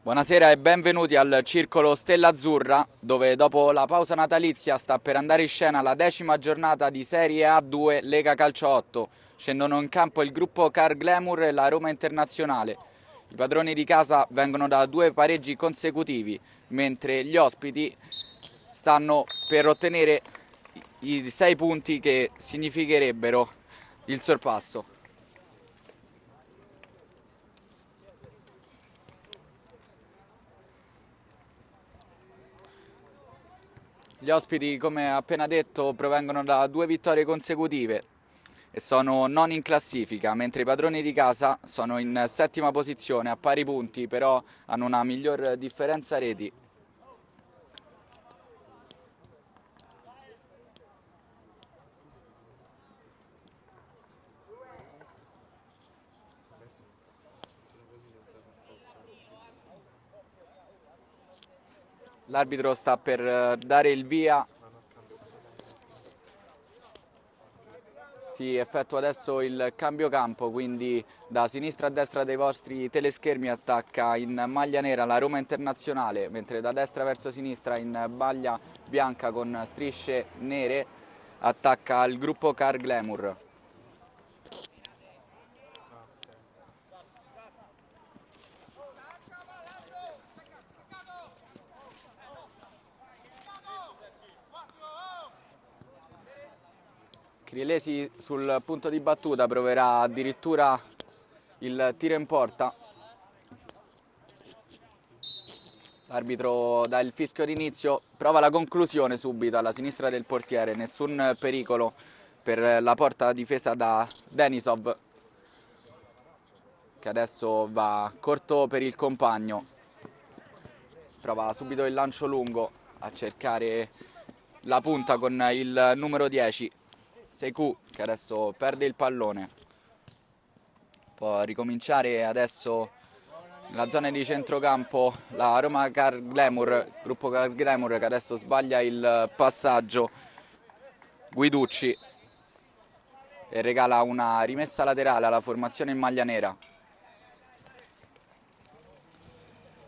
Buonasera e benvenuti al Circolo Stella Azzurra, dove dopo la pausa natalizia sta per andare in scena la 10ª giornata di Serie A2 Lega Calcio 8. Scendono in campo il gruppo Car Glamour e la Roma Internazionale. I padroni di casa vengono da 2 pareggi consecutivi, mentre gli ospiti stanno per ottenere i 6 punti che significherebbero il sorpasso. Gli ospiti, come appena detto, provengono da 2 vittorie consecutive e sono non in classifica, mentre i padroni di casa sono in 7ª posizione a pari punti, però hanno una miglior differenza reti. L'arbitro sta per dare il via. Si effettua adesso il cambio campo, quindi da sinistra a destra dei vostri teleschermi attacca in maglia nera la Roma Internazionale, mentre da destra verso sinistra in maglia bianca con strisce nere attacca il gruppo Car Glamour. Crielesi sul punto di battuta proverà addirittura il tiro in porta. L'arbitro dà il fischio d'inizio, prova la conclusione subito alla sinistra del portiere, nessun pericolo per la porta difesa da Denisov, che adesso va corto per il compagno. Prova subito il lancio lungo a cercare la punta con il numero 10. Sekou, che adesso perde il pallone. Può ricominciare adesso nella zona di centrocampo la Roma Car Glamour, gruppo Car Glamour, che adesso sbaglia il passaggio. Guiducci e regala una rimessa laterale alla formazione in maglia nera.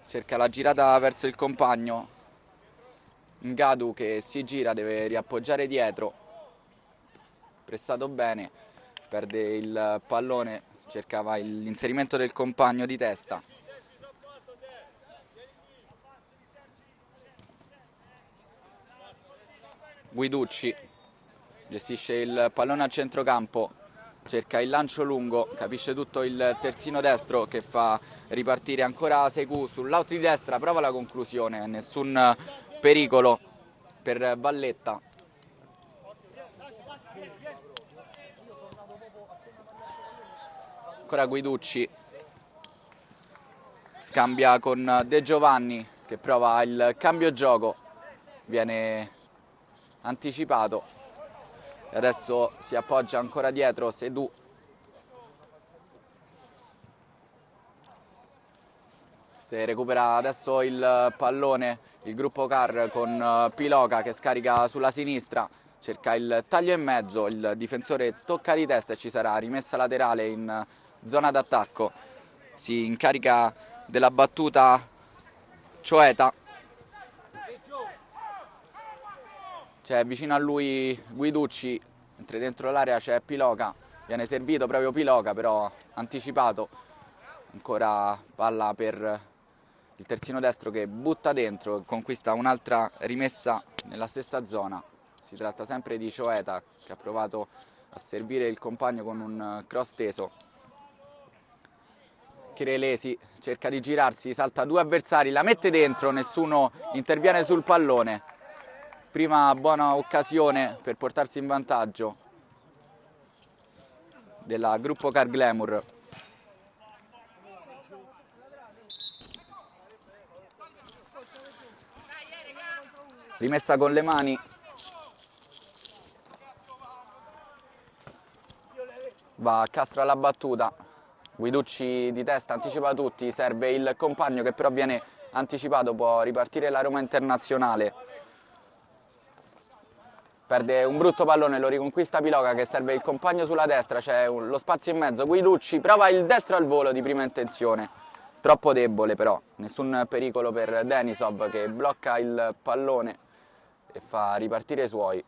Cerca la girata verso il compagno. Ngadu che si gira, deve riappoggiare dietro. Pressato bene, perde il pallone, cercava l'inserimento del compagno di testa. Guiducci gestisce il pallone a centrocampo, cerca il lancio lungo, capisce tutto il terzino destro che fa ripartire ancora Sekou sull'out di destra, prova la conclusione, nessun pericolo per Valletta. Ancora Guiducci, scambia con De Giovanni che prova il cambio gioco, viene anticipato e adesso si appoggia ancora dietro Sedù. Se recupera adesso il pallone il gruppo Car con Piloca che scarica sulla sinistra, cerca il taglio in mezzo, il difensore tocca di testa e ci sarà rimessa laterale in zona d'attacco. Si incarica della battuta Cioeta, c'è vicino a lui Guiducci, mentre dentro l'area c'è Piloca, viene servito proprio Piloca, però anticipato. Ancora palla per il terzino destro che butta dentro, conquista un'altra rimessa nella stessa zona. Si tratta sempre di Cioeta che ha provato a servire il compagno con un cross teso. Crielesi cerca di girarsi, salta 2 avversari, la mette dentro, nessuno interviene sul pallone. Prima buona occasione per portarsi in vantaggio della gruppo Car Glamour. Rimessa con le mani. Va a Castro alla battuta. Guiducci di testa, anticipa tutti, serve il compagno che però viene anticipato, può ripartire la Roma Internazionale. Perde un brutto pallone, lo riconquista Piloca che serve il compagno sulla destra, c'è lo spazio in mezzo, Guiducci prova il destro al volo di prima intenzione. troppo debole, però nessun pericolo per Denisov che blocca il pallone e fa ripartire i suoi.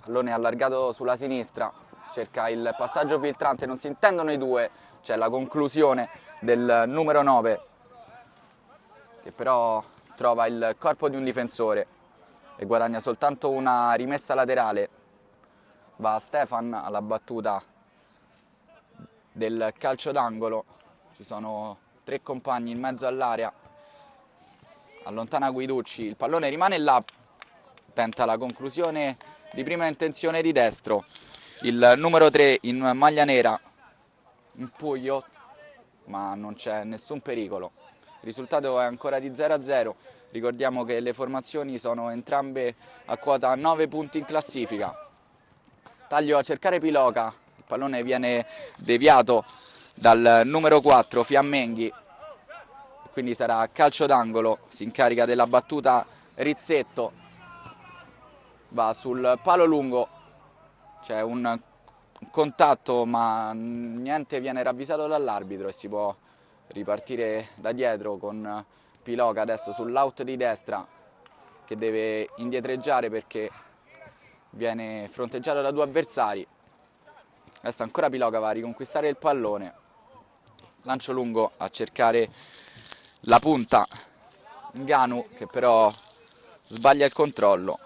Pallone allargato sulla sinistra, cerca il passaggio filtrante, non si intendono i due, c'è la conclusione del numero 9 che però trova il corpo di un difensore e guadagna soltanto una rimessa laterale. Va Stefan alla battuta del calcio d'angolo, ci sono 3 compagni in mezzo all'area, allontana Guiducci, il pallone rimane là, tenta la conclusione di prima intenzione di destro, il numero 3 in maglia nera, un pugno, ma non c'è nessun pericolo. Il risultato è ancora di 0-0, ricordiamo che le formazioni sono entrambe a quota 9 punti in classifica. Taglio a cercare Piloca, il pallone viene deviato dal numero 4 Fiammenghi, quindi sarà calcio d'angolo, si incarica della battuta Rizzetto, va sul palo lungo, c'è un contatto ma niente viene ravvisato dall'arbitro e si può ripartire da dietro con Piloca adesso sull'out di destra che deve indietreggiare perché viene fronteggiato da 2 avversari. Adesso ancora Piloca va a riconquistare il pallone, lancio lungo a cercare la punta Ngannou che però sbaglia il controllo,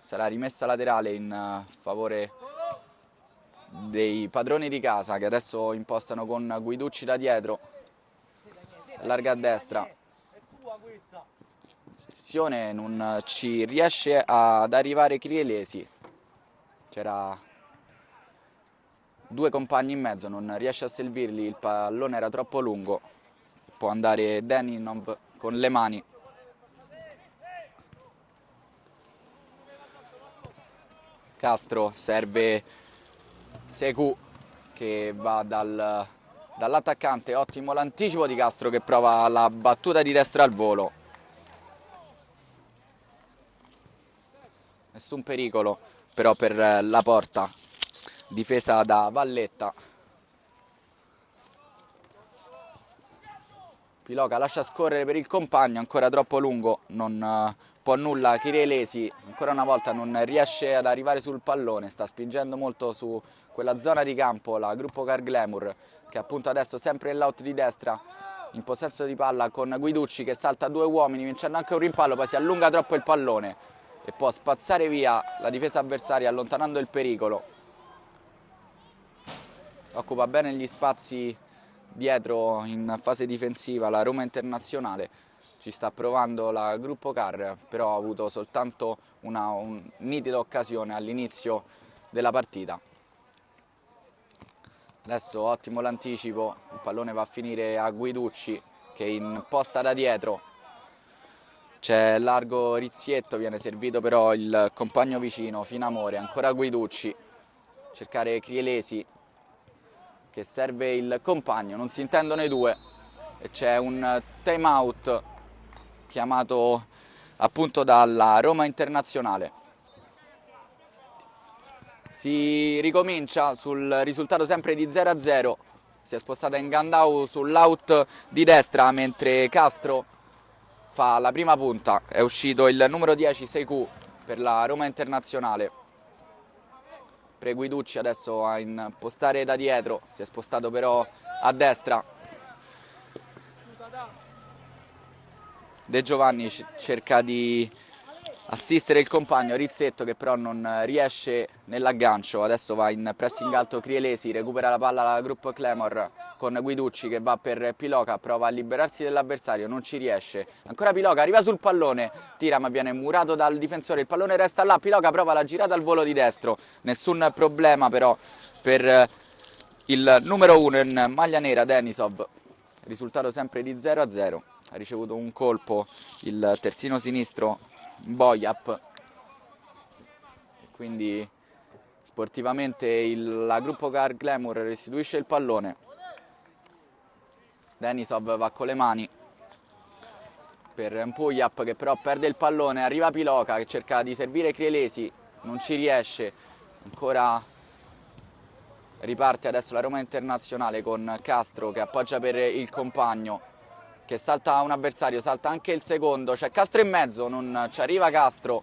sarà rimessa laterale in favore dei padroni di casa che adesso impostano con Guiducci da dietro, allarga a destra, Sione non ci riesce ad arrivare Crielesi, c'era 2 compagni in mezzo, non riesce a servirli, il pallone era troppo lungo, può andare Denisov con le mani. Castro serve Sekou che va dall'attaccante, ottimo l'anticipo di Castro che prova la battuta di destra al volo. Nessun pericolo però per la porta, difesa da Valletta. Piloca lascia scorrere per il compagno, ancora troppo lungo, non può nulla Crielesi, ancora una volta non riesce ad arrivare sul pallone, sta spingendo molto su quella zona di campo la gruppo Car Glamour che appunto adesso sempre nell'out di destra in possesso di palla con Guiducci che salta 2 uomini vincendo anche un rimpallo, poi si allunga troppo il pallone e può spazzare via la difesa avversaria allontanando il pericolo. Occupa bene gli spazi dietro in fase difensiva la Roma Internazionale, ci sta provando la gruppo Car, però ha avuto soltanto una nitida occasione all'inizio della partita. Adesso ottimo l'anticipo, il pallone va a finire a Guiducci che imposta da dietro, c'è largo Rizzetto, viene servito però il compagno vicino Finamore, ancora Guiducci, cercare Crielesi che serve il compagno, non si intendono i due e c'è un time out chiamato appunto dalla Roma Internazionale. Si ricomincia sul risultato sempre di 0-0, si è spostata Ngannou sull'out di destra mentre Castro fa la prima punta, è uscito il numero 10 Sekou per la Roma Internazionale. Guiducci adesso a impostare da dietro, si è spostato però a destra. De Giovanni cerca di assistere il compagno Rizzetto che però non riesce nell'aggancio, adesso va in pressing alto Crielesi, recupera la palla alla gruppo Clemor con Guiducci che va per Piloca, prova a liberarsi dell'avversario, non ci riesce, ancora Piloca, arriva sul pallone, tira ma viene murato dal difensore, il pallone resta là, Piloca prova la girata al volo di destro, nessun problema però per il numero 1 in maglia nera Denisov, risultato sempre di 0-0, ha ricevuto un colpo il terzino sinistro Boyap, quindi sportivamente la gruppo Car Glamour restituisce il pallone. Denisov va con le mani per Boyap che però perde il pallone, arriva Piloca che cerca di servire Crielesi, non ci riesce, ancora Riparte adesso la Roma Internazionale con Castro che appoggia per il compagno, che salta un avversario, salta anche il secondo, c'è Castro in mezzo, non ci arriva Castro,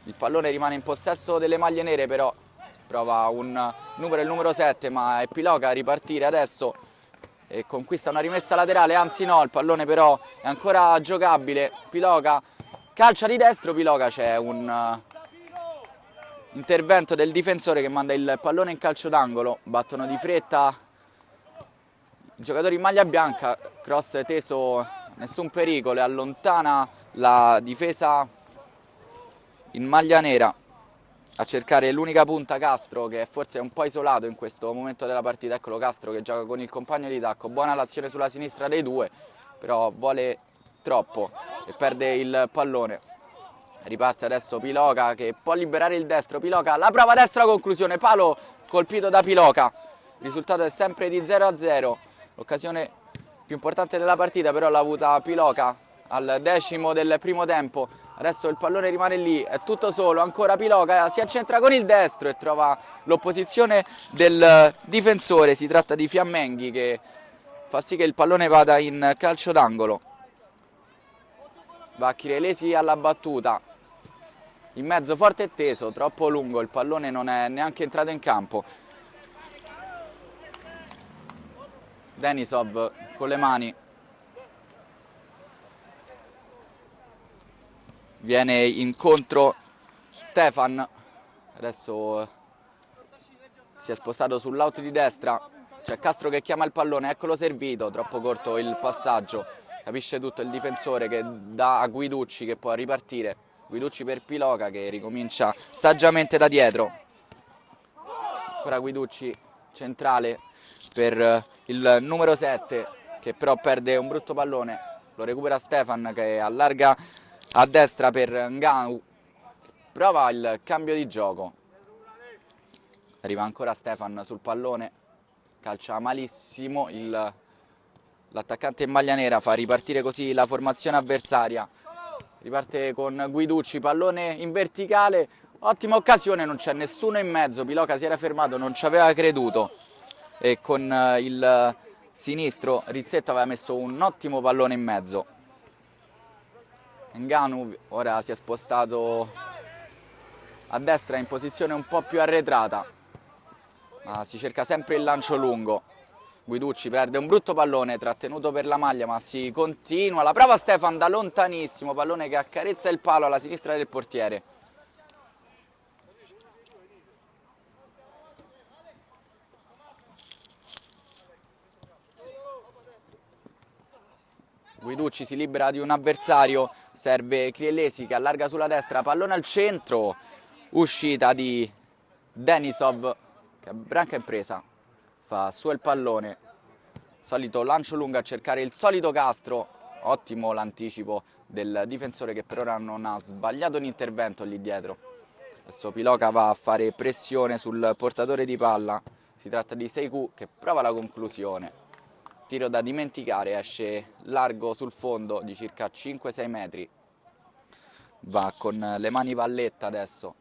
il pallone rimane in possesso delle maglie nere, però prova un numero, il numero 7, ma è Piloca a ripartire adesso e conquista una rimessa laterale, anzi no, il pallone però è ancora giocabile, Piloca calcia di destro, Piloca, c'è un intervento del difensore che manda il pallone in calcio d'angolo, battono di fretta i giocatori in maglia bianca, cross teso, nessun pericolo, e allontana la difesa in maglia nera a cercare l'unica punta Castro, che forse è un po' isolato in questo momento della partita. Eccolo Castro che gioca con il compagno di tacco, buona l'azione sulla sinistra dei due, però vuole troppo e perde il pallone. Riparte adesso Piloca che può liberare il destro, Piloca la prova destra, conclusione, palo colpito da Piloca, il risultato è sempre di 0-0, l'occasione più importante della partita però l'ha avuta Piloca al 10° del primo tempo. Adesso il pallone rimane lì, è tutto solo, ancora Piloca, si accentra con il destro e trova l'opposizione del difensore, si tratta di Fiammenghi che fa sì che il pallone vada in calcio d'angolo. Va Chirelesi alla battuta, in mezzo forte e teso, troppo lungo, il pallone non è neanche entrato in campo. Denisov con le mani, viene incontro Stefan, adesso si è spostato sull'out di destra, c'è Castro che chiama il pallone, eccolo servito, troppo corto il passaggio, capisce tutto il difensore che dà a Guiducci che può ripartire, Guiducci per Piloca che ricomincia saggiamente da dietro, ancora Guiducci centrale per il numero 7 che però perde un brutto pallone, lo recupera Stefan che allarga a destra per Nganu, prova il cambio di gioco, arriva ancora Stefan sul pallone, calcia malissimo l'attaccante in maglia nera, fa ripartire così la formazione avversaria, riparte con Guiducci, pallone in verticale, ottima occasione, non c'è nessuno in mezzo, Piloca si era fermato, non ci aveva creduto e con il sinistro Rizzetto aveva messo un ottimo pallone in mezzo. Nganu ora si è spostato a destra in posizione un po' più arretrata, ma si cerca sempre il lancio lungo. Guiducci perde un brutto pallone trattenuto per la maglia, ma si continua, la prova Stefan da lontanissimo, pallone che accarezza il palo alla sinistra del portiere. Guiducci si libera di un avversario, serve Chirelesi che allarga sulla destra, pallone al centro, uscita di Denisov che è branca in presa, fa su il pallone, solito lancio lungo a cercare il solito Castro, ottimo l'anticipo del difensore che per ora non ha sbagliato l'intervento lì dietro. Adesso Piloca va a fare pressione sul portatore di palla, si tratta di Seiku che prova la conclusione. Tiro da dimenticare, esce largo sul fondo di circa 5-6 metri. Va con le mani Valletta adesso.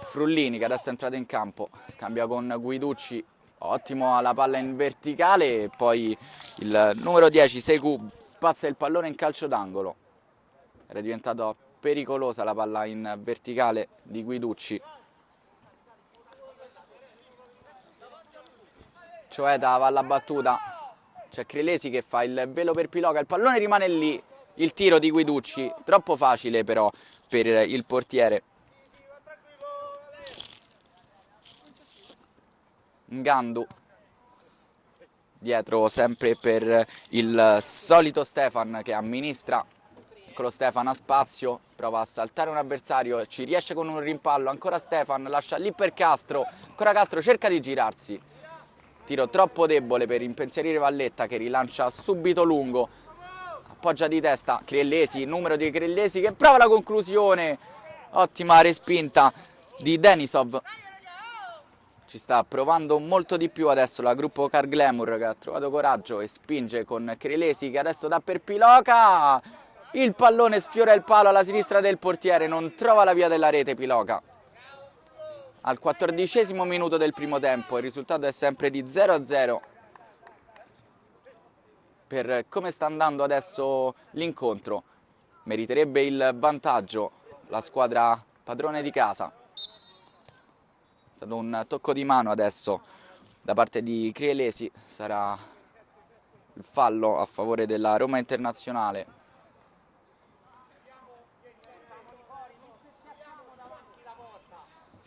Frullini che adesso è entrato in campo, scambia con Guiducci, ottimo la palla in verticale e poi il numero 10 Seiku spazza il pallone in calcio d'angolo. Era diventata pericolosa la palla in verticale di Guiducci. Cioeta va alla battuta, c'è Chirelesi che fa il velo per Piloca, il pallone rimane lì, il tiro di Guiducci, troppo facile però per il portiere. Ngandu, dietro sempre per il solito Stefan che amministra, eccolo Stefan a spazio, prova a saltare un avversario, ci riesce con un rimpallo, ancora Stefan, lascia lì per Castro, ancora Castro cerca di girarsi. Tiro troppo debole per impensierire Valletta che rilancia subito lungo, appoggia di testa Chirelesi, numero di Chirelesi che prova la conclusione, ottima respinta di Denisov. Ci sta provando molto di più adesso la gruppo Car Glamour che ha trovato coraggio e spinge con Chirelesi che adesso dà per Piloca, il pallone sfiora il palo alla sinistra del portiere, non trova la via della rete Piloca. al 14° minuto del primo tempo. Il risultato è sempre di 0-0 per come sta andando adesso l'incontro. Meriterebbe il vantaggio la squadra padrone di casa. È stato un tocco di mano adesso da parte di Crielesi, sarà il fallo a favore della Roma Internazionale.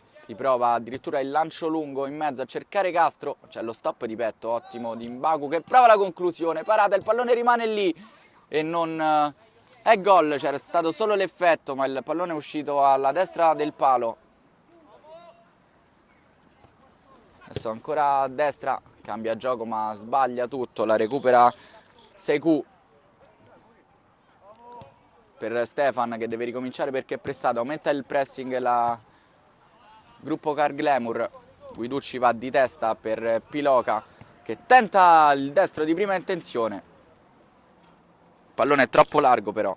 Si prova addirittura il lancio lungo in mezzo a cercare Castro, c'è lo stop di petto ottimo di Mbaku che prova la conclusione, parata, il pallone rimane lì e non è gol, c'era stato solo l'effetto ma il pallone è uscito alla destra del palo. Adesso ancora a destra, cambia gioco ma sbaglia tutto, la recupera Sekou per Stefan che deve ricominciare perché è pressato, aumenta il pressing la gruppo Car Glamour. Guiducci va di testa per Piloca che tenta il destro di prima intenzione, il pallone è troppo largo però.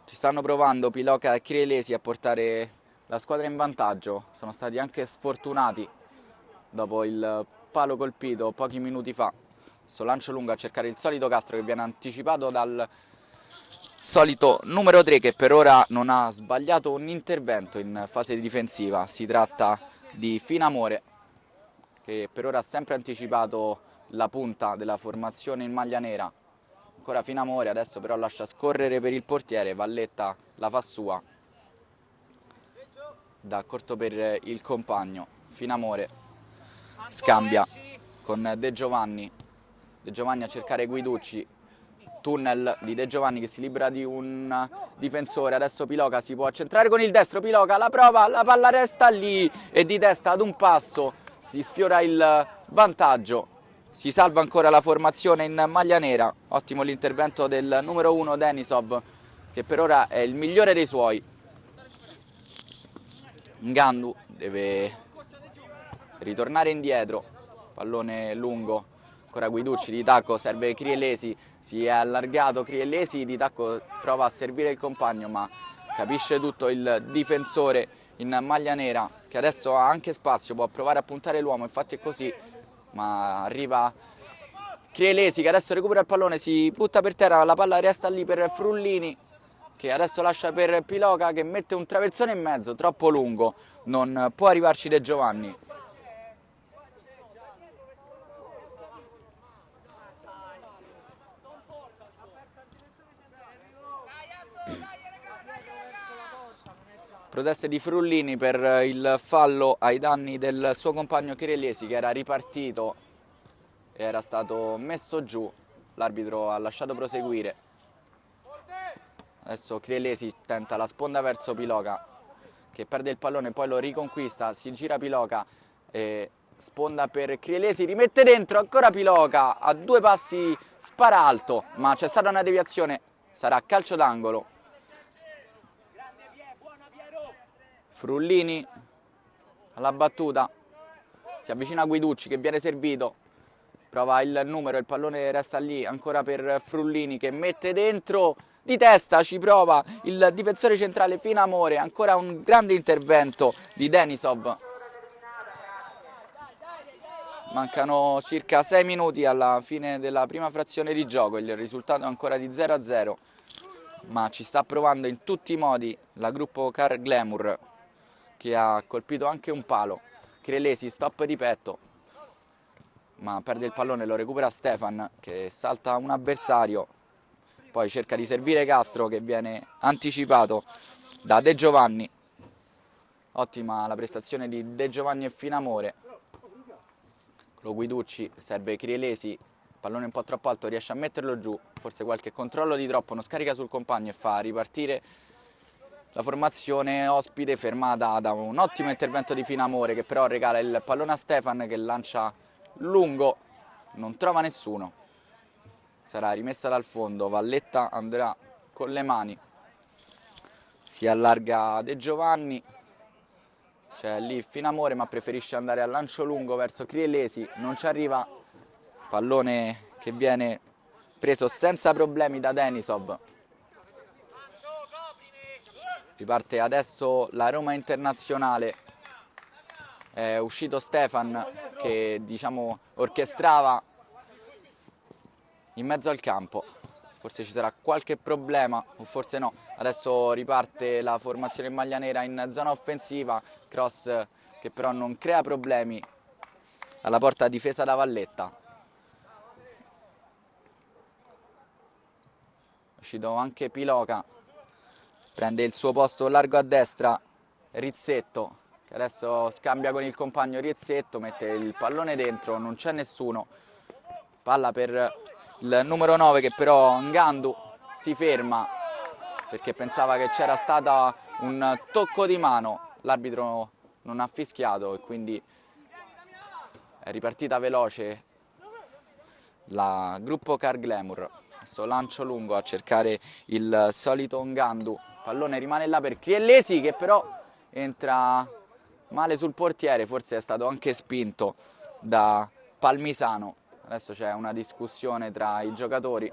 Ci stanno provando Piloca e Crielesi a portare la squadra in vantaggio, sono stati anche sfortunati dopo il palo colpito pochi minuti fa. Adesso lancio lungo a cercare il solito Castro che viene anticipato dal solito numero 3 che per ora non ha sbagliato un intervento in fase difensiva. Si tratta di Finamore che per ora ha sempre anticipato la punta della formazione in maglia nera. Ancora Finamore, adesso però lascia scorrere per il portiere, Valletta la fa sua, da corto per il compagno. Finamore scambia con De Giovanni a cercare Guiducci, tunnel di De Giovanni che si libera di un difensore, adesso Piloca si può accentrare con il destro, Piloca la prova, la palla resta lì e di testa ad un passo si sfiora il vantaggio, si salva ancora la formazione in maglia nera. Ottimo l'intervento del numero 1 Denisov che per ora è il migliore dei suoi. Ngandu deve ritornare indietro, pallone lungo, ancora Guiducci di tacco, serve Crielesi, si è allargato Crielesi, di tacco prova a servire il compagno ma capisce tutto il difensore in maglia nera che adesso ha anche spazio, può provare a puntare l'uomo, infatti è così, ma arriva Crielesi che adesso recupera il pallone, si butta per terra, la palla resta lì per Frullini che adesso lascia per Piloca che mette un traversone in mezzo, troppo lungo, non può arrivarci De Giovanni. Proteste di Frullini per il fallo ai danni del suo compagno Crielesi che era ripartito e era stato messo giù, l'arbitro ha lasciato proseguire. Adesso Crielesi tenta la sponda verso Piloca che perde il pallone, poi lo riconquista, si gira Piloca e sponda per Crielesi, rimette dentro, ancora Piloca, a 2 passi spara alto, ma c'è stata una deviazione, sarà calcio d'angolo. Frullini alla battuta, si avvicina a Guiducci che viene servito, prova il numero, il pallone resta lì, ancora per Frullini che mette dentro, di testa ci prova il difensore centrale Finamore, ancora un grande intervento di Denisov. Mancano circa 6 minuti alla fine della prima frazione di gioco, il risultato è ancora di 0-0, ma ci sta provando in tutti i modi la gruppo Car Glamour che ha colpito anche un palo. Crielesi stop di petto, ma perde il pallone, lo recupera Stefan che salta un avversario, poi cerca di servire Castro che viene anticipato da De Giovanni. Ottima la prestazione di De Giovanni e Finamore. Lo Guiducci serve Crielesi, pallone un po' troppo alto, riesce a metterlo giù, forse qualche controllo di troppo, non scarica sul compagno e fa ripartire la formazione ospite, fermata da un ottimo intervento di Finamore che però regala il pallone a Stefan che lancia lungo, non trova nessuno, sarà rimessa dal fondo, Valletta andrà con le mani, si allarga De Giovanni, c'è lì Finamore ma preferisce andare al lancio lungo verso Crielesi, non ci arriva, pallone che viene preso senza problemi da Denisov. Riparte adesso la Roma Internazionale. È uscito Stefan che diciamo orchestrava in mezzo al campo. Forse ci sarà qualche problema o forse no. Adesso riparte la formazione in maglia nera in zona offensiva. Cross che però non crea problemi alla porta difesa da Valletta. È uscito anche Piloca. Prende il suo posto largo a destra Rizzetto, che adesso scambia con il compagno Rizzetto, mette il pallone dentro, non c'è nessuno. Palla per il numero 9 che però Ngandu si ferma perché pensava che c'era stato un tocco di mano. L'arbitro non ha fischiato e quindi è ripartita veloce la gruppo Car Glamour. Adesso lancio lungo a cercare il solito Ngandu. Pallone rimane là per Criellesi che però entra male sul portiere, forse è stato anche spinto da Palmisano. Adesso c'è una discussione tra i giocatori.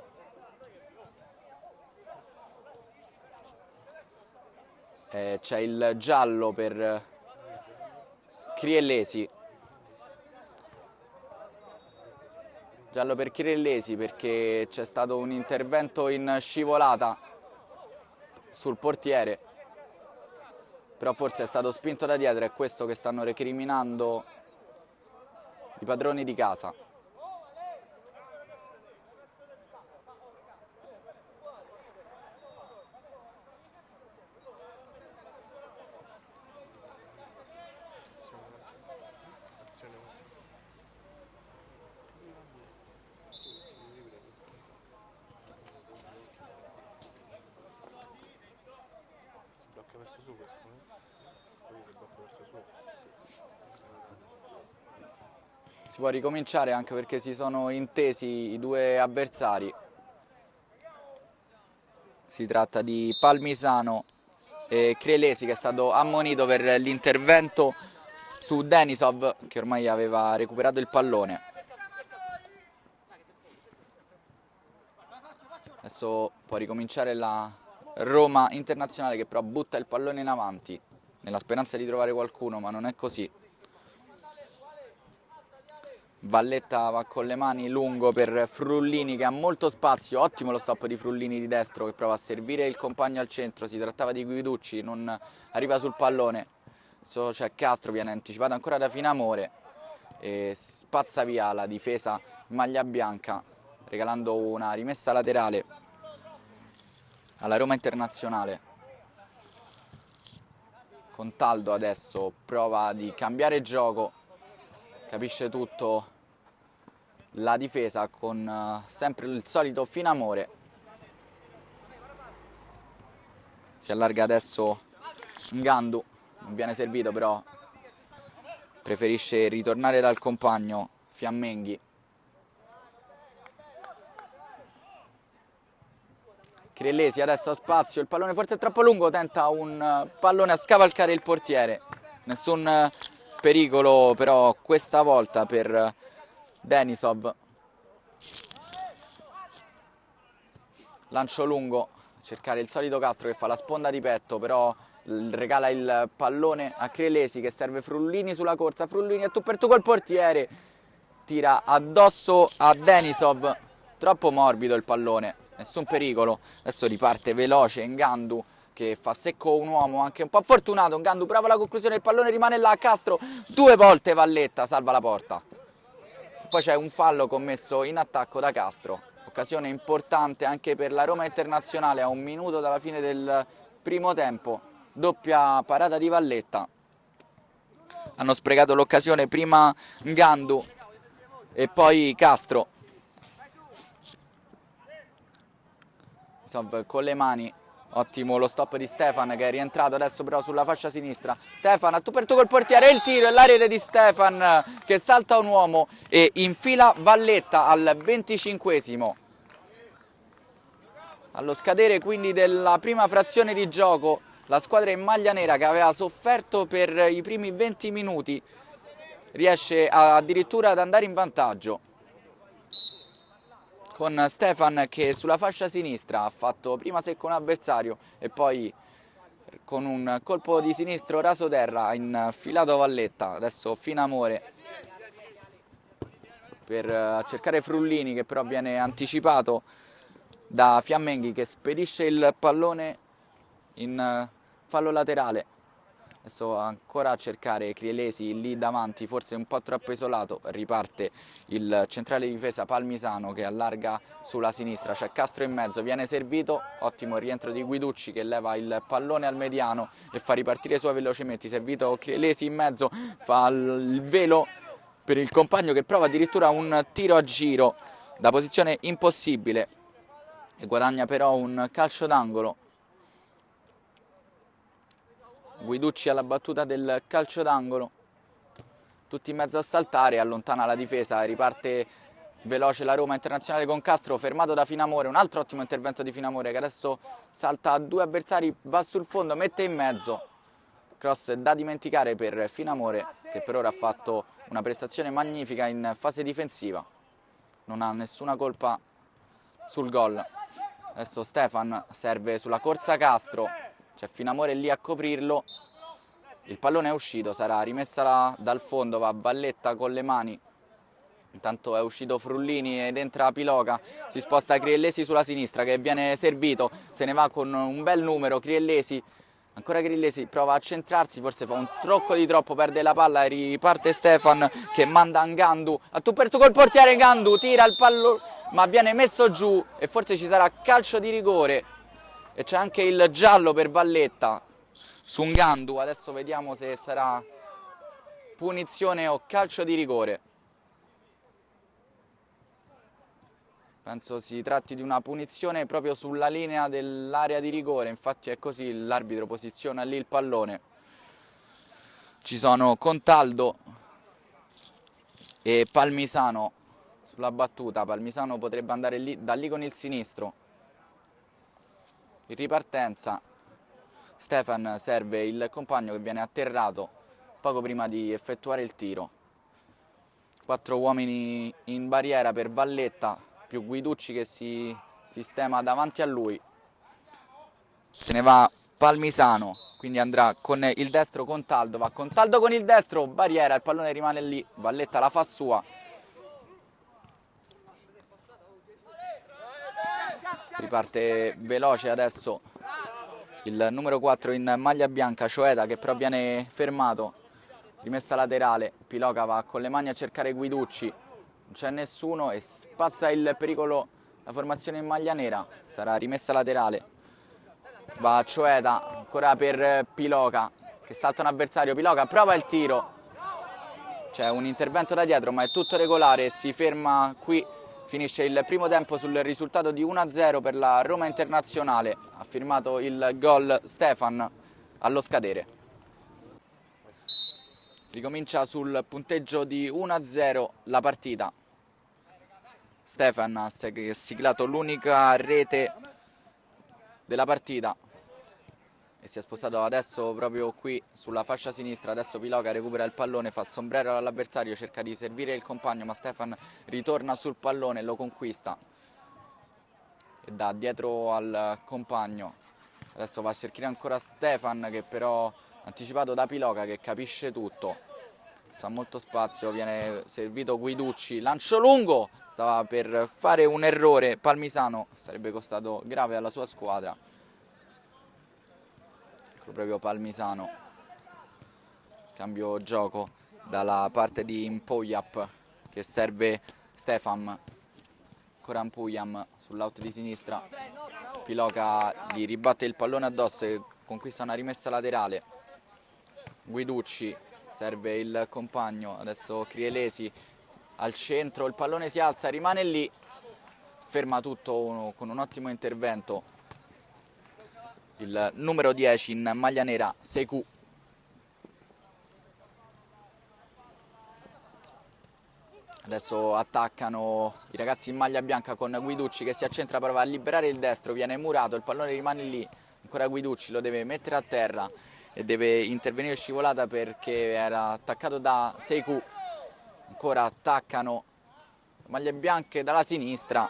C'è il giallo per Criellesi. Giallo per Criellesi perché c'è stato un intervento in scivolata sul portiere, però forse è stato spinto da dietro, è questo che stanno recriminando i padroni di casa. Verso su questo, poi si blocca verso su. Si può ricominciare anche perché si sono intesi i due avversari. Si tratta di Palmisano e Criellesi che è stato ammonito per l'intervento su Denisov che ormai aveva recuperato il pallone. Adesso può ricominciare la Roma Internazionale che però butta il pallone in avanti nella speranza di trovare qualcuno, ma non è così. Valletta va con le mani lungo per Frullini che ha molto spazio. Ottimo lo stop di Frullini di destro che prova a servire il compagno al centro. Si trattava di Guiducci, non arriva sul pallone. Adesso c'è Castro, viene anticipato ancora da Finamore e spazza via la difesa in maglia bianca regalando una rimessa laterale alla Roma Internazionale. Contaldo adesso prova di cambiare gioco, capisce tutto la difesa con sempre il solito Finamore. Si allarga adesso Ngandu, non viene servito però preferisce ritornare dal compagno Fiammenghi. Criellesi adesso ha spazio, il pallone forse è troppo lungo, tenta un pallone a scavalcare il portiere. Nessun pericolo però questa volta per Denisov. Lancio lungo, cercare il solito Castro che fa la sponda di petto, però regala il pallone a Criellesi che serve Frullini sulla corsa. Frullini è tu per tu col portiere, tira addosso a Denisov, troppo morbido il pallone. Nessun pericolo, adesso riparte veloce Ngandu che fa secco un uomo anche un po' fortunato. Ngandu prova la conclusione, il pallone rimane là a Castro, due volte Valletta salva la porta. Poi c'è un fallo commesso in attacco da Castro, occasione importante anche per la Roma Internazionale a un minuto dalla fine del primo tempo, doppia parata di Valletta. Hanno sprecato l'occasione prima Ngandu e poi Castro. Con le mani, ottimo lo stop di Stefan che è rientrato adesso però sulla fascia sinistra. Stefan a tu per tu col portiere, il tiro e la rete di Stefan che salta un uomo e infila Valletta al 25esimo. Allo scadere quindi della prima frazione di gioco la squadra in maglia nera che aveva sofferto per i primi 20 minuti riesce addirittura ad andare in vantaggio, con Stefan che sulla fascia sinistra ha fatto prima secco un avversario e poi con un colpo di sinistro rasoterra ha infilato Valletta. Adesso Finamore per cercare Frullini, che però viene anticipato da Fiammenghi, che spedisce il pallone in fallo laterale. Adesso ancora a cercare Crielesi lì davanti, forse un po' troppo isolato. Riparte il centrale di difesa Palmisano, che allarga sulla sinistra, c'è Castro in mezzo, viene servito, ottimo rientro di Guiducci che leva il pallone al mediano e fa ripartire i suoi velocemente. Servito Crielesi in mezzo, fa il velo per il compagno, che prova addirittura un tiro a giro da posizione impossibile e guadagna però un calcio d'angolo. Guiducci alla battuta del calcio d'angolo, tutti in mezzo a saltare, allontana la difesa, riparte veloce la Roma Internazionale con Castro, fermato da Finamore. Un altro ottimo intervento di Finamore, che adesso salta a due avversari, va sul fondo, mette in mezzo. Cross da dimenticare per Finamore, che per ora ha fatto una prestazione magnifica in fase difensiva, non ha nessuna colpa sul gol. Adesso Stefan serve sulla corsa Castro, c'è Finamore lì a coprirlo, il pallone è uscito, sarà rimessa dal fondo, va Valletta con le mani. Intanto è uscito Frullini ed entra Piloca, si sposta Criellesi sulla sinistra, che viene servito, se ne va con un bel numero Criellesi. Ancora Criellesi prova a centrarsi, forse fa un tocco di troppo, perde la palla e riparte Stefan, che manda Ngandu a tu per tu col portiere. Ngandu tira il pallone ma viene messo giù e forse ci sarà calcio di rigore e c'è anche il giallo per Valletta su Ngandu. Adesso vediamo se sarà punizione o calcio di rigore. Penso si tratti di una punizione proprio sulla linea dell'area di rigore, infatti è così, l'arbitro posiziona lì il pallone. Ci sono Contaldo e Palmisano sulla battuta, Palmisano potrebbe andare lì, da lì con il sinistro. In ripartenza Stefan serve il compagno, che viene atterrato poco prima di effettuare il tiro. 4 uomini in barriera per Valletta, più Guiducci che si sistema davanti a lui. Se ne va Palmisano, quindi andrà con il destro Contaldo, va Contaldo con il destro, barriera, il pallone rimane lì, Valletta la fa sua. Riparte veloce adesso il numero 4 in maglia bianca, Cioeda, che però viene fermato. Rimessa laterale, Piloca va con le mani a cercare Guiducci, non c'è nessuno e spazza il pericolo la formazione in maglia nera. Sarà rimessa laterale, va Cioeda ancora per Piloca, che salta un avversario. Piloca prova il tiro, c'è un intervento da dietro ma è tutto regolare e si ferma qui. Finisce il primo tempo sul risultato di 1-0 per la Roma Internazionale. Ha firmato il gol Stefan allo scadere. Ricomincia sul punteggio di 1-0 la partita. Stefan ha siglato l'unica rete della partita e si è spostato adesso proprio qui sulla fascia sinistra. Adesso Piloca recupera il pallone, fa sombrero all'avversario, cerca di servire il compagno, ma Stefan ritorna sul pallone e lo conquista e dà dietro al compagno. Adesso va a cercare ancora Stefan, che però anticipato da Piloca, che capisce tutto, sa molto spazio. Viene servito Guiducci, lancio lungo, stava per fare un errore Palmisano, sarebbe costato grave alla sua squadra. Proprio Palmisano, cambio gioco dalla parte di Mpoyap, che serve Stefan. Ancora Mpoyam sull'out di sinistra, Piloca gli ribatte il pallone addosso e conquista una rimessa laterale. Guiducci serve il compagno, adesso Crielesi al centro, il pallone si alza, rimane lì, ferma tutto con un ottimo intervento il numero 10 in maglia nera, Sekou. Adesso attaccano i ragazzi in maglia bianca con Guiducci, che si accentra, prova a liberare il destro, viene murato, il pallone rimane lì. Ancora Guiducci lo deve mettere a terra e deve intervenire scivolata perché era attaccato da Sekou. Ancora attaccano maglie bianche dalla sinistra,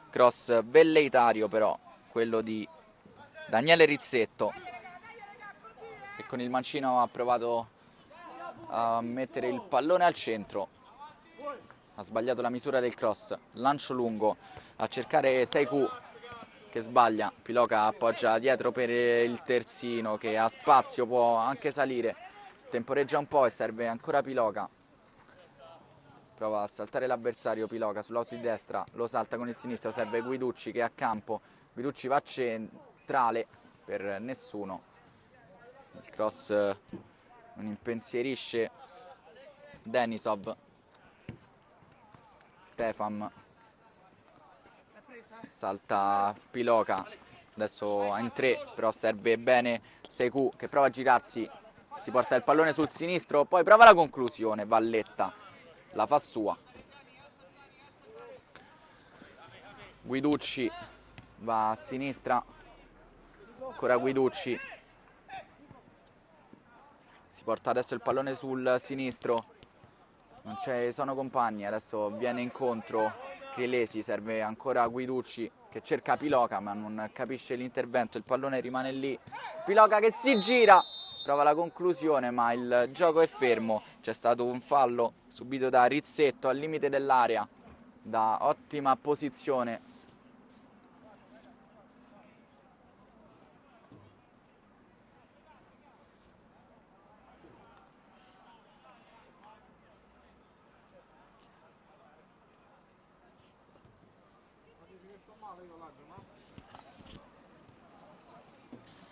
cross velleitario però quello di Daniele Rizzetto. che con il mancino ha provato a mettere il pallone al centro, ha sbagliato la misura del cross, lancio lungo a cercare Seiku che sbaglia, Piloca appoggia dietro per il terzino che ha spazio, può anche salire, temporeggia un po' e serve ancora Piloca, prova a saltare l'avversario Piloca sull'out di destra, lo salta con il sinistro, serve Guiducci che è a campo, Guiducci va centrale per nessuno, il cross non impensierisce Denisov, Stefan salta Piloca, adesso in 3, però serve bene Seiku che prova a girarsi, si porta il pallone sul sinistro, poi prova la conclusione, Valletta la fa sua. Guiducci va a sinistra, ancora Guiducci, si porta adesso il pallone sul sinistro, non ci sono compagni, adesso viene incontro Crielesi, serve ancora Guiducci che cerca Piloca ma non capisce l'intervento, il pallone rimane lì, Piloca che si gira, prova la conclusione ma il gioco è fermo, c'è stato un fallo subito da Rizzetto al limite dell'area, da ottima posizione.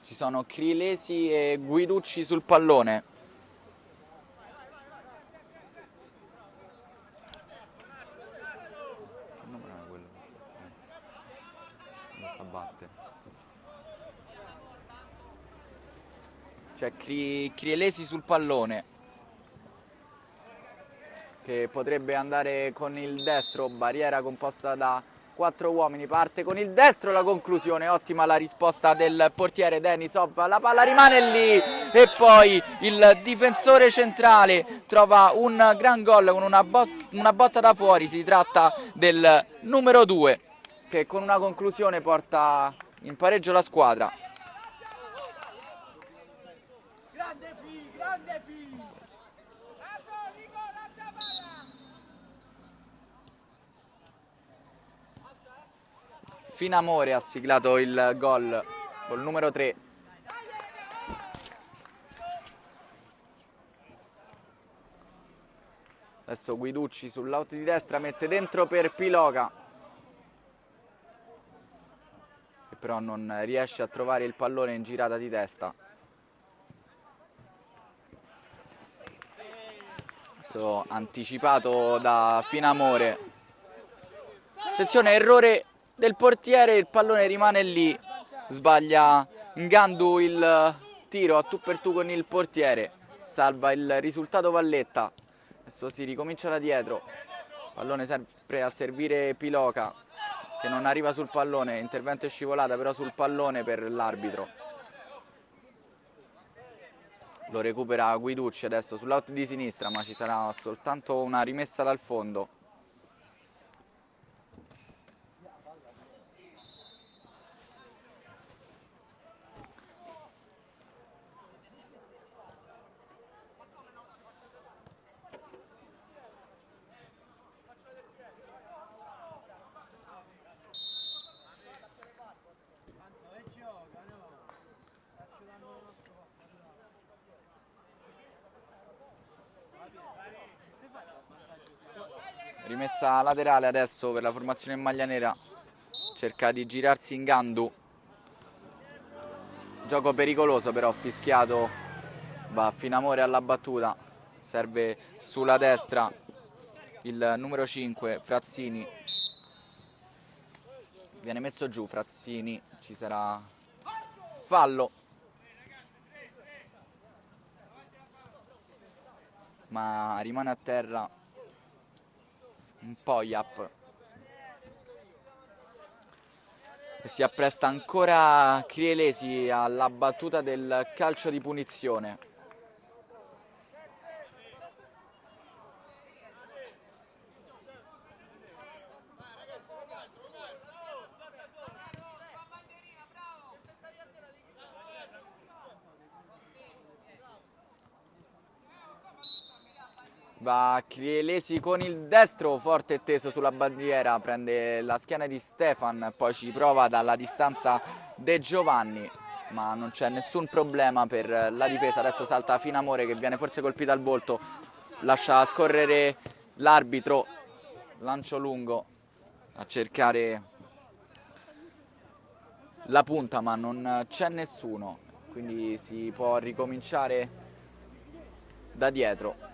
Ci sono Crielesi e Guiducci sul pallone. Che numero è quello? Dove sta batte? C'è Crielesi sul pallone che potrebbe andare con il destro, barriera composta da 4 uomini, parte con il destro, la conclusione, ottima la risposta del portiere Denisov, la palla rimane lì e poi il difensore centrale trova un gran gol con una botta da fuori, si tratta del numero 2 che con una conclusione porta in pareggio la squadra. Finamore ha siglato il gol col numero 3. Adesso Guiducci sull'out di destra mette dentro per Piloca, che però non riesce a trovare il pallone in girata di testa. Adesso anticipato da Finamore. Attenzione, errore del portiere, il pallone rimane lì, sbaglia Ngandu il tiro a tu per tu con il portiere, salva il risultato Valletta, adesso si ricomincia da dietro, pallone sempre a servire Piloca che non arriva sul pallone, intervento è scivolata però sul pallone per l'arbitro, lo recupera Guiducci adesso sull'out di sinistra ma ci sarà soltanto una rimessa dal fondo. Rimessa laterale adesso per la formazione in maglia nera, cerca di girarsi Ngandu, gioco pericoloso però fischiato, va Finamore alla battuta, serve sulla destra il numero 5 Frazzini, viene messo giù Frazzini, ci sarà fallo, ma rimane a terra un Pojap e si appresta ancora Crielesi alla battuta del calcio di punizione. Va Crielesi con il destro, forte e teso sulla bandiera, prende la schiena di Stefan, poi ci prova dalla distanza De Giovanni, ma non c'è nessun problema per la difesa. Adesso salta Finamore che viene forse colpita al volto, lascia scorrere l'arbitro, lancio lungo a cercare la punta, ma non c'è nessuno, quindi si può ricominciare da dietro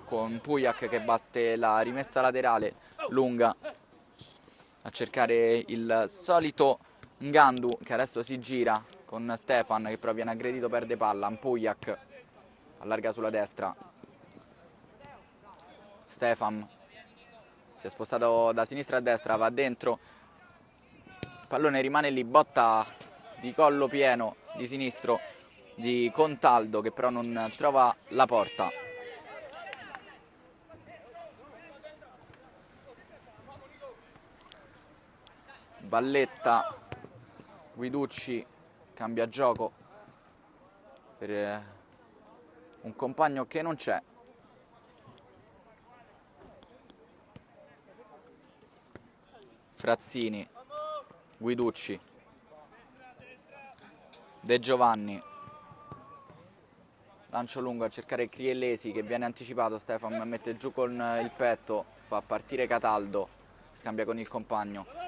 con Pujac che batte la rimessa laterale lunga a cercare il solito Ngandu, che adesso si gira con Stefan che però viene aggredito, perde palla. Pujac allarga sulla destra, Stefan si è spostato da sinistra a destra, va dentro, il pallone rimane lì, botta di collo pieno di sinistro di Contaldo che però non trova la porta. Valletta, Guiducci cambia gioco per un compagno che non c'è. Frazzini, Guiducci, De Giovanni, lancio lungo a cercare Crielesi che viene anticipato. Stefan mette giù con il petto, fa partire Cataldo, scambia con il compagno.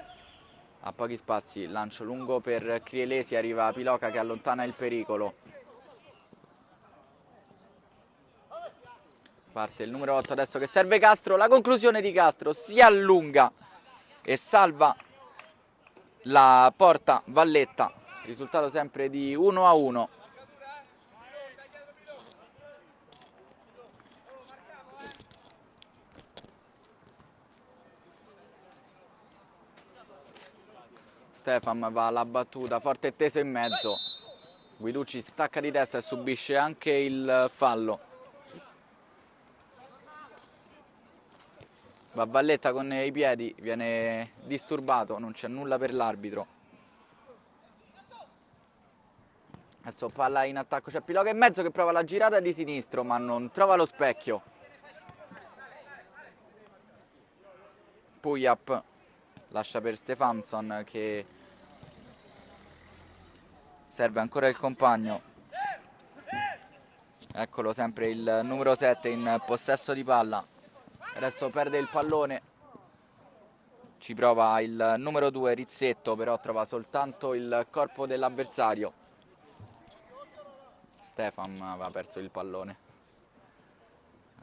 A pochi spazi, lancio lungo per Crielesi, arriva Piloca che allontana il pericolo. Parte il numero 8 adesso che serve Castro, la conclusione di Castro, si allunga e salva la porta Valletta. Risultato sempre di 1-1. Stefan va alla battuta, forte e teso in mezzo. Guiducci stacca di testa e subisce anche il fallo. Va Valletta con i piedi, viene disturbato, non c'è nulla per l'arbitro. Adesso palla in attacco, c'è Piloca in mezzo che prova la girata di sinistro ma non trova lo specchio. Pujac lascia per Stefansson che serve ancora il compagno. Eccolo sempre il numero 7 in possesso di palla. Adesso perde il pallone. Ci prova il numero 2 Rizzetto, però trova soltanto il corpo dell'avversario. Stefan aveva perso il pallone.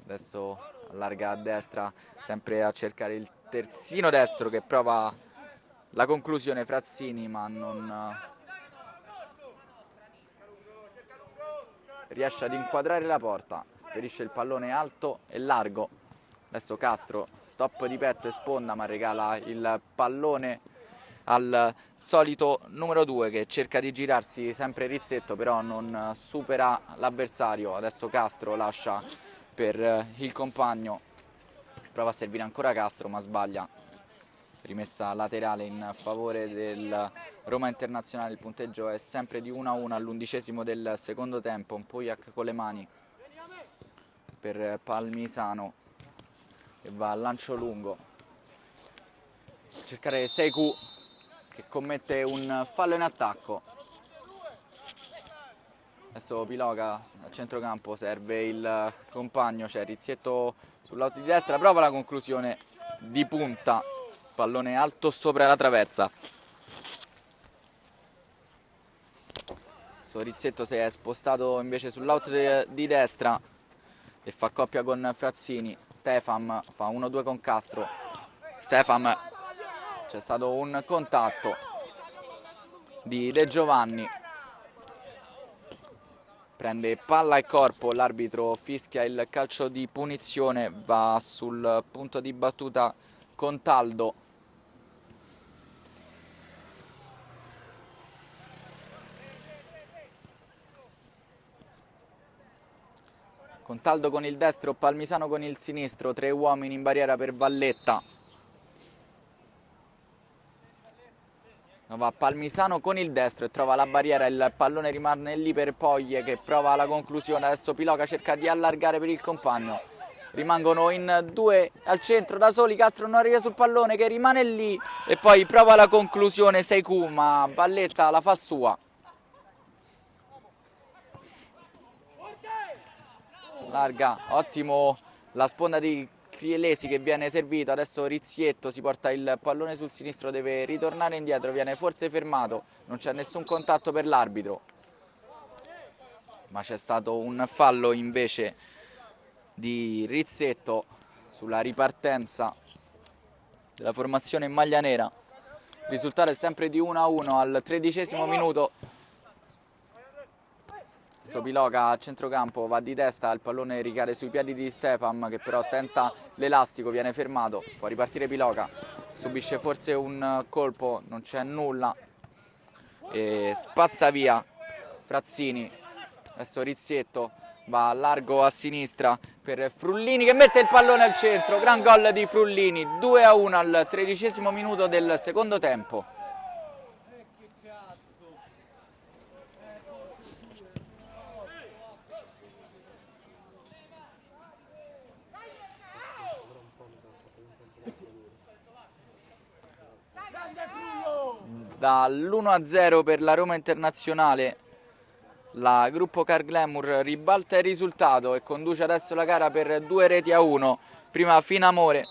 Adesso allarga a destra, sempre a cercare il terzino destro che prova la conclusione. Frazzini, ma non riesce ad inquadrare la porta. Spedisce il pallone alto e largo. Adesso Castro, stop di petto e sponda, ma regala il pallone al solito numero 2 che cerca di girarsi, sempre Rizzetto, però non supera l'avversario. Adesso Castro lascia per il compagno, prova a servire ancora Castro ma sbaglia. Rimessa laterale in favore del Roma Internazionale, il punteggio è sempre di 1-1 all'11° del secondo tempo. Un Pujac con le mani per Palmisano che va al lancio lungo, cercare Seiku che commette un fallo in attacco. Adesso Piloca a centrocampo, serve il compagno, c'è Rizzetto sull'out di destra, prova la conclusione di punta, pallone alto sopra la traversa. Rizzetto si è spostato invece sull'out di destra e fa coppia con Frazzini. Stefan fa 1-2 con Castro. Stefan, c'è stato un contatto di De Giovanni, prende palla e corpo, l'arbitro fischia il calcio di punizione, va sul punto di battuta Contaldo. Contaldo con il destro, Palmisano con il sinistro, 3 uomini in barriera per Valletta. Va Palmisano con il destro e trova la barriera, il pallone rimane lì per Poglie che prova la conclusione. Adesso Piloca cerca di allargare per il compagno, rimangono in due al centro da soli, Castro non arriva sul pallone che rimane lì e poi prova la conclusione Seiku, ma Valletta la fa sua. Larga, ottimo la sponda di Crielesi che viene servito, adesso Rizzietto si porta il pallone sul sinistro, deve ritornare indietro, viene forse fermato, non c'è nessun contatto per l'arbitro, ma c'è stato un fallo invece di Rizzetto sulla ripartenza della formazione in maglia nera. Il risultato è sempre di 1-1 al 13° minuto. Piloca a centrocampo, va di testa, il pallone ricade sui piedi di Stefan che però tenta l'elastico, viene fermato, può ripartire Piloca, subisce forse un colpo, non c'è nulla e spazza via Frazzini. Adesso Rizzetto va largo a sinistra per Frullini che mette il pallone al centro, gran gol di Frullini, 2-1 al 13° minuto del secondo tempo. Dall'1-0 per la Roma Internazionale la Gruppo Car Glamour ribalta il risultato e conduce adesso la gara per 2-1. Prima Finamore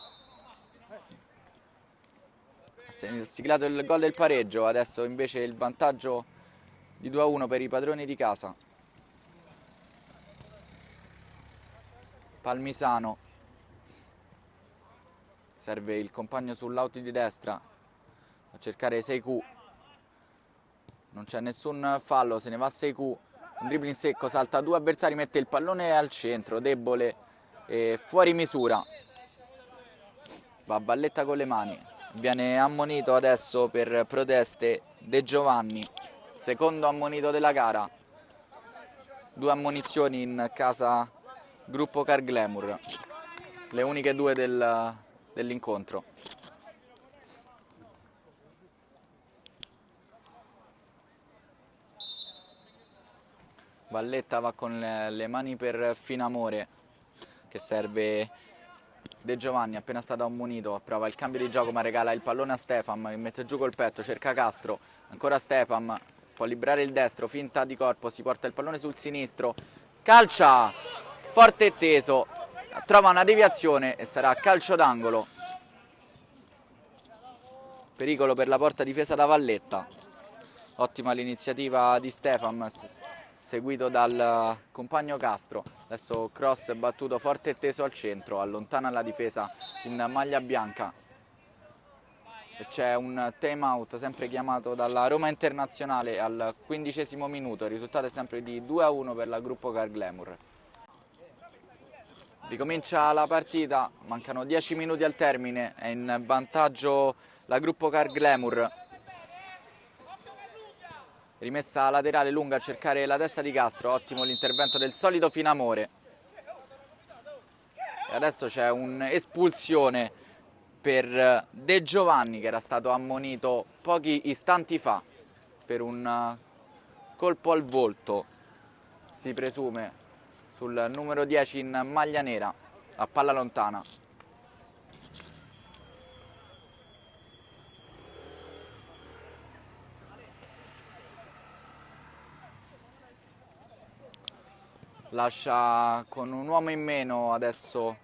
ha siglato il gol del pareggio, adesso invece il vantaggio di 2-1 per i padroni di casa. Palmisano serve il compagno sull'auto di destra a cercare Seiku, non c'è nessun fallo, se ne va Seiku, un dribbling secco, salta due avversari, mette il pallone al centro, debole e fuori misura, va a Valletta con le mani, viene ammonito adesso per proteste De Giovanni, secondo ammonito della gara, 2 ammonizioni in casa Gruppo Car Glamour, le uniche 2 dell'incontro. Valletta va con le mani per Finamore che serve De Giovanni, appena stato ammonito, prova il cambio di gioco ma regala il pallone a Stefan che mette giù col petto, cerca Castro, ancora Stefan, può liberare il destro, finta di corpo, si porta il pallone sul sinistro, calcia, forte e teso, trova una deviazione e sarà calcio d'angolo. Pericolo per la porta difesa da Valletta. Ottima l'iniziativa di Stefan, seguito dal compagno Castro. Adesso cross battuto forte e teso al centro, allontana la difesa in maglia bianca. E c'è un time out sempre chiamato dalla Roma Internazionale al 15° minuto. Il risultato è sempre di 2-1 per la Gruppo Car Glamour. Ricomincia la partita, mancano 10 minuti al termine, è in vantaggio la Gruppo Car Glamour. Rimessa laterale lunga a cercare la testa di Castro, ottimo l'intervento del solito Finamore. E adesso c'è un'espulsione per De Giovanni che era stato ammonito pochi istanti fa per un colpo al volto, si presume, sul numero 10 in maglia nera, a palla lontana. Lascia con un uomo in meno adesso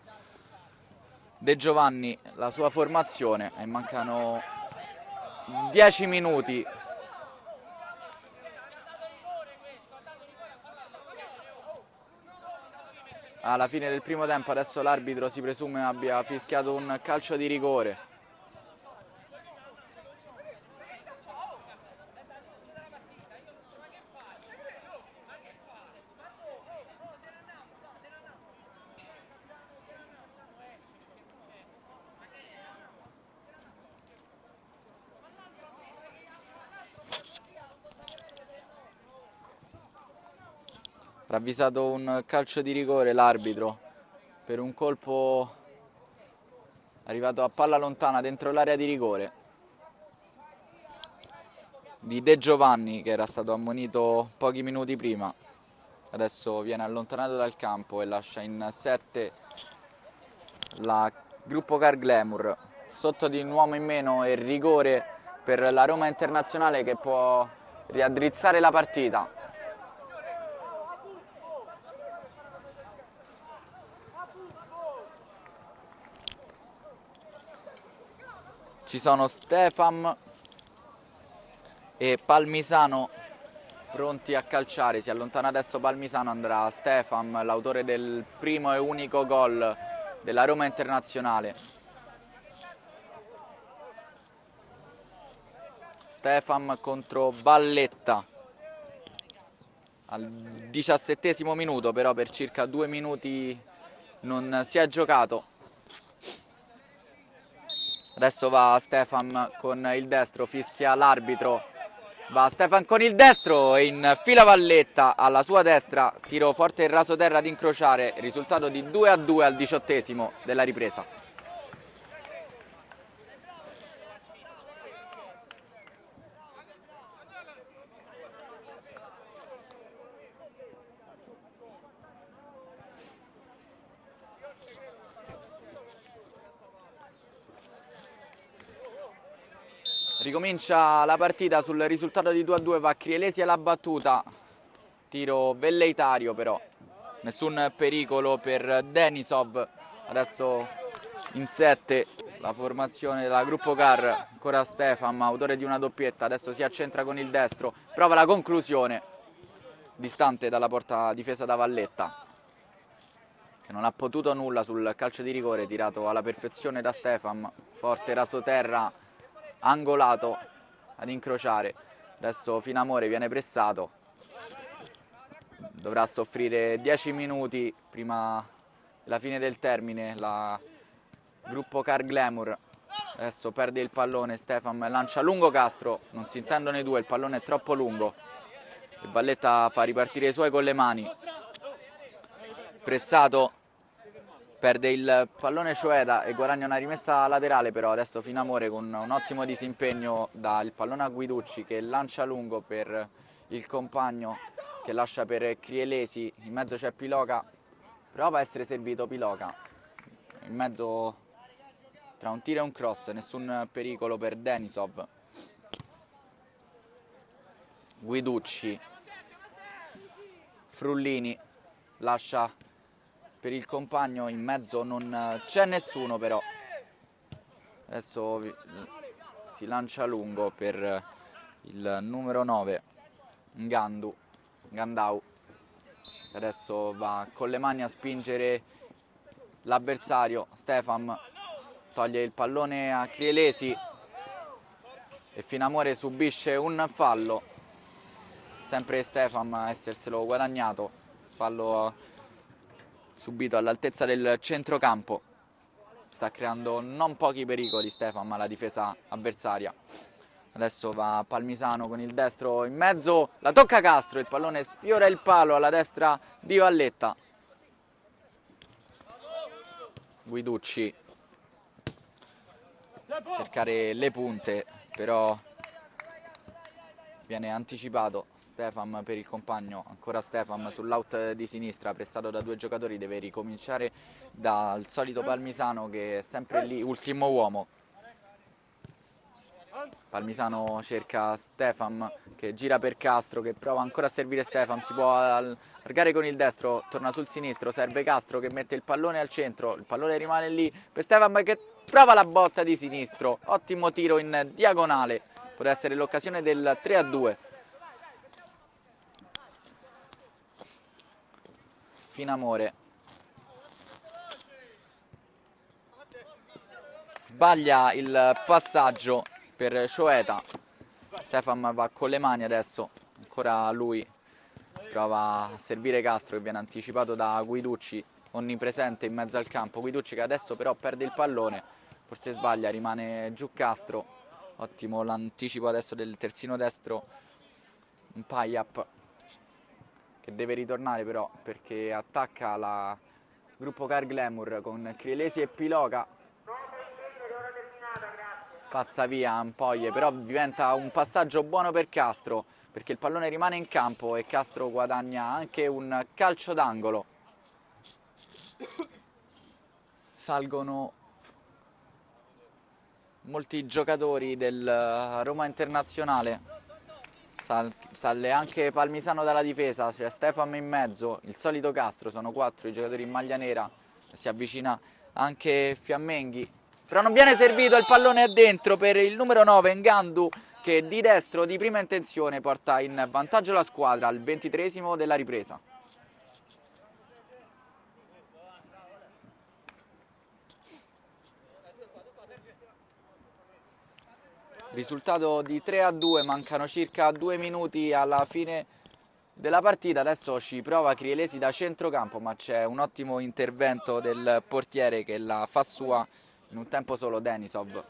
De Giovanni la sua formazione e mancano 10 minuti. Alla fine del primo tempo adesso l'arbitro si presume abbia fischiato un calcio di rigore. Ravvisato un calcio di rigore l'arbitro per un colpo arrivato a palla lontana dentro l'area di rigore di De Giovanni che era stato ammonito pochi minuti prima. Adesso viene allontanato dal campo e lascia in 7 la Gruppo Car Glamour, sotto di un uomo in meno e rigore per la Roma Internazionale che può riaddrizzare la partita. Ci sono Stefan e Palmisano pronti a calciare. Si allontana adesso Palmisano, andrà Stefan, l'autore del primo e unico gol della Roma Internazionale. Stefan contro Valletta al 17° minuto, però per circa 2 minuti non si è giocato. Adesso va Stefan con il destro, fischia l'arbitro, va Stefan con il destro e infila Valletta alla sua destra, tiro forte e rasoterra ad incrociare, risultato di 2-2 al 18° della ripresa. Ricomincia la partita sul risultato di 2-2, va Crielesi alla battuta, tiro velleitario però, nessun pericolo per Denisov. Adesso in 7 la formazione della Gruppo Car, ancora Stefan, autore di una doppietta, adesso si accentra con il destro, prova la conclusione, distante dalla porta difesa da Valletta, che non ha potuto nulla sul calcio di rigore tirato alla perfezione da Stefan, forte rasoterra angolato ad incrociare. Adesso Finamore viene pressato, dovrà soffrire 10 minuti prima della fine del termine la Gruppo Car Glamour. Adesso perde il pallone Stefan, lancia lungo Castro, non si intendono i due, il pallone è troppo lungo e Valletta fa ripartire i suoi con le mani. Pressato, perde il pallone Cioeda e guadagna una rimessa laterale, però adesso Finamore con un ottimo disimpegno dà il pallone a Guiducci che lancia lungo per il compagno che lascia per Crielesi, in mezzo c'è Piloca, prova a essere servito Piloca, in mezzo tra un tiro e un cross, nessun pericolo per Denisov. Guiducci, Frullini lascia per il compagno, in mezzo non c'è nessuno però. Adesso si lancia lungo per il numero 9 Ngandau. Adesso va con le mani a spingere l'avversario. Stefan toglie il pallone a Crielesi e Finamore subisce un fallo, sempre Stefan a esserselo guadagnato, fallo subito all'altezza del centrocampo. Sta creando non pochi pericoli Stefan alla difesa avversaria. Adesso va Palmisano con il destro in mezzo, la tocca Castro, il pallone sfiora il palo alla destra di Valletta. Guiducci cercare le punte, però viene anticipato Stefan per il compagno, ancora Stefan sull'out di sinistra, pressato da 2 giocatori, deve ricominciare dal solito Palmisano che è sempre lì, ultimo uomo. Palmisano cerca Stefan che gira per Castro, che prova ancora a servire Stefan, si può allargare con il destro, torna sul sinistro, serve Castro che mette il pallone al centro, il pallone rimane lì per Stefan che prova la botta di sinistro, ottimo tiro in diagonale, potrebbe essere l'occasione del 3-2. Finamore sbaglia il passaggio per Cioeta. Stefan va con le mani adesso, ancora lui prova a servire Castro che viene anticipato da Guiducci, onnipresente in mezzo al campo. Guiducci che adesso però perde il pallone, forse sbaglia, rimane giù Castro. Ottimo l'anticipo adesso del terzino destro, un Payap che deve ritornare però perché attacca la Gruppo Car Glamour con Crielesi e Piloca. Spazza via Ampoglie, però diventa un passaggio buono per Castro perché il pallone rimane in campo e Castro guadagna anche un calcio d'angolo. salgono molti giocatori del Roma Internazionale, sale anche Palmisano dalla difesa, c'è Stefan in mezzo, il solito Castro, sono 4 i giocatori in maglia nera, si avvicina anche Fiammenghi, però non viene servito, il pallone è dentro per il numero 9 Ngandu, che di destro di prima intenzione porta in vantaggio la squadra al 23esimo della ripresa. Risultato di 3-2, mancano circa 2 minuti alla fine della partita. Adesso ci prova Crielesi da centrocampo, ma c'è un ottimo intervento del portiere che la fa sua in un tempo solo, Denisov.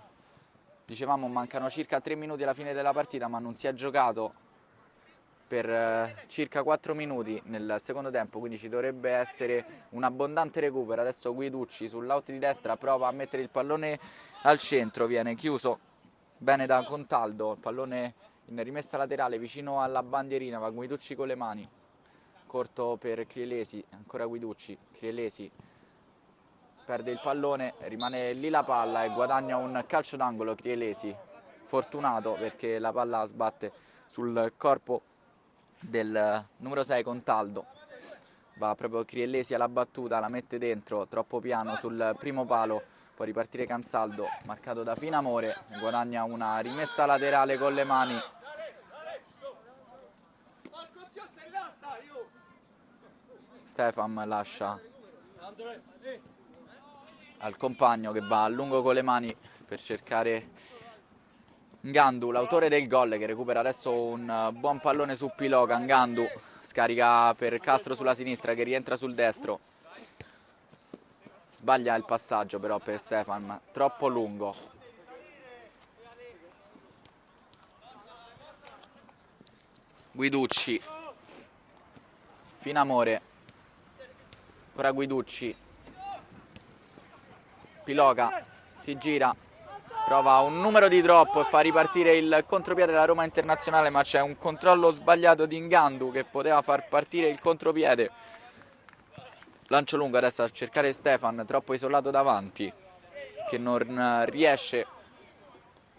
Dicevamo mancano circa 3 minuti alla fine della partita, ma non si è giocato per circa 4 minuti nel secondo tempo, quindi ci dovrebbe essere un abbondante recupero. Adesso Guiducci sull'out di destra prova a mettere il pallone al centro, viene chiuso bene da Contaldo, il pallone in rimessa laterale vicino alla bandierina, va Guiducci con le mani, corto per Crielesi, ancora Guiducci, Crielesi perde il pallone, rimane lì la palla e guadagna un calcio d'angolo Crielesi, fortunato perché la palla sbatte sul corpo del numero 6 Contaldo, va proprio Crielesi alla battuta, la mette dentro, troppo piano sul primo palo. Può ripartire Cansaldo, marcato da Finamore, guadagna una rimessa laterale con le mani. Stefan lascia al compagno che va a lungo con le mani per cercare Ngandu, l'autore del gol, che recupera adesso un buon pallone su Piloca. Ngandu scarica per Castro sulla sinistra che rientra sul destro. Sbaglia il passaggio però per Stefan, troppo lungo. Guiducci, Finamore, ancora Guiducci, Piloca, si gira, prova un numero di troppo e fa ripartire il contropiede della Roma Internazionale, ma c'è un controllo sbagliato di Ngandu che poteva far partire il contropiede. Lancio lungo adesso a cercare Stefan, troppo isolato davanti, che non riesce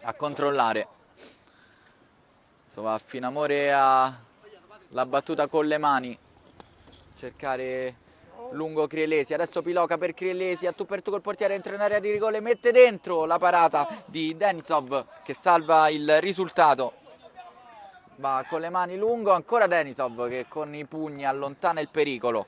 a controllare. Va Finamore alla battuta con le mani, cercare lungo Crielesi, adesso Piloca per Crielesi, a tu per tu col portiere, entra in area di rigore, mette dentro la parata di Denisov che salva il risultato. Va con le mani lungo, ancora Denisov che con i pugni allontana il pericolo.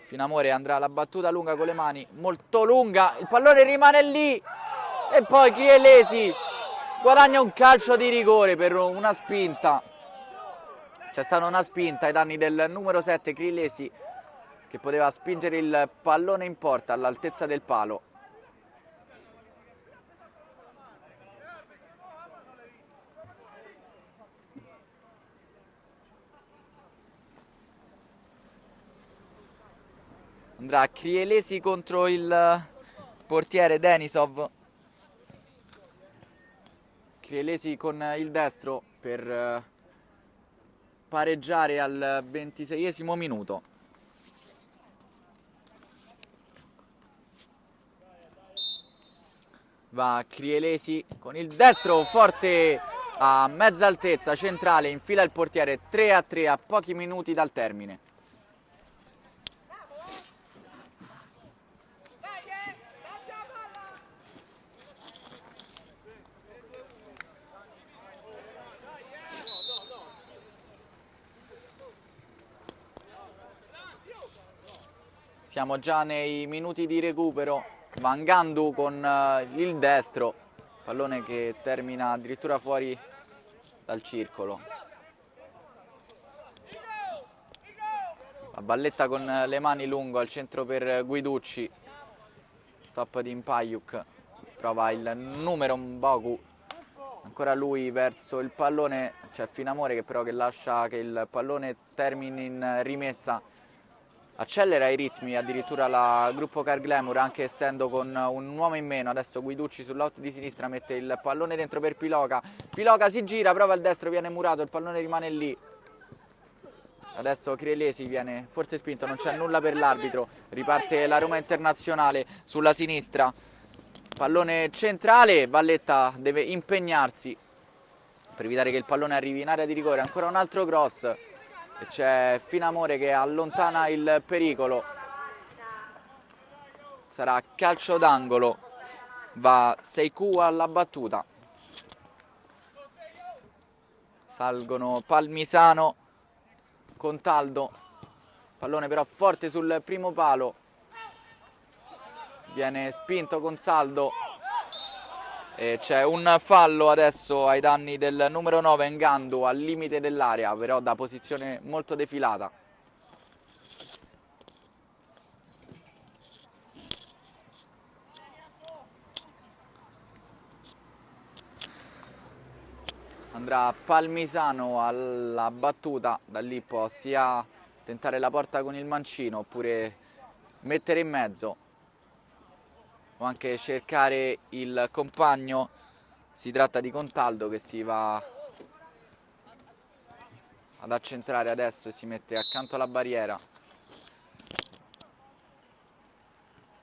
Finamore andrà alla battuta lunga con le mani, molto lunga, il pallone rimane lì e poi Crielesi guadagna un calcio di rigore per una spinta. C'è stata una spinta ai danni del numero 7 Crielesi che poteva spingere il pallone in porta all'altezza del palo. Andrà Crielesi contro il portiere Denisov. Crielesi con il destro per pareggiare al 26esimo minuto. Va Crielesi con il destro forte a mezza altezza centrale, infila il portiere, 3-3 a pochi minuti dal termine. Siamo già nei minuti di recupero, va Ngandu con il destro, pallone che termina addirittura fuori dal circolo. La balletta con le mani lungo al centro per Guiducci, stop di Impaiuk, prova il numero Mbogu, ancora lui verso il pallone, c'è Finamore che però lascia che il pallone termini in rimessa. Accelera i ritmi addirittura la gruppo Car Glamour, anche essendo con un uomo in meno. Adesso Guiducci sull'out di sinistra mette il pallone dentro per Piloca. Piloca si gira, prova il destro, viene murato, il pallone rimane lì. Adesso Crielesi viene forse spinto, non c'è nulla per l'arbitro, riparte la Roma Internazionale sulla sinistra, pallone centrale, Valletta deve impegnarsi per evitare che il pallone arrivi in area di rigore, ancora un altro cross e c'è Finamore che allontana il pericolo, sarà calcio d'angolo, va Seikou alla battuta, salgono Palmisano, Contaldo, pallone però forte sul primo palo, viene spinto Consaldo e c'è un fallo adesso ai danni del numero 9 Ngandu al limite dell'area, però da posizione molto defilata. Andrà Palmisano alla battuta, da lì può sia tentare la porta con il mancino oppure mettere in mezzo o anche cercare il compagno. Si tratta di Contaldo che si va ad accentrare adesso e si mette accanto alla barriera,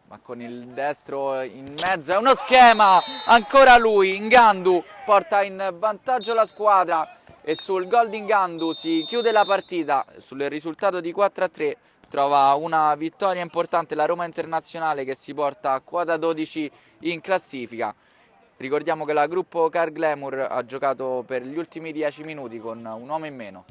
ma con il destro in mezzo, è uno schema, ancora lui, Ngandu porta in vantaggio la squadra e sul gol di Ngandu si chiude la partita, sul risultato di 4-3 trova una vittoria importante la Roma Internazionale che si porta a quota 12 in classifica. Ricordiamo che la gruppo Car Glamour ha giocato per gli ultimi 10 minuti con un uomo in meno.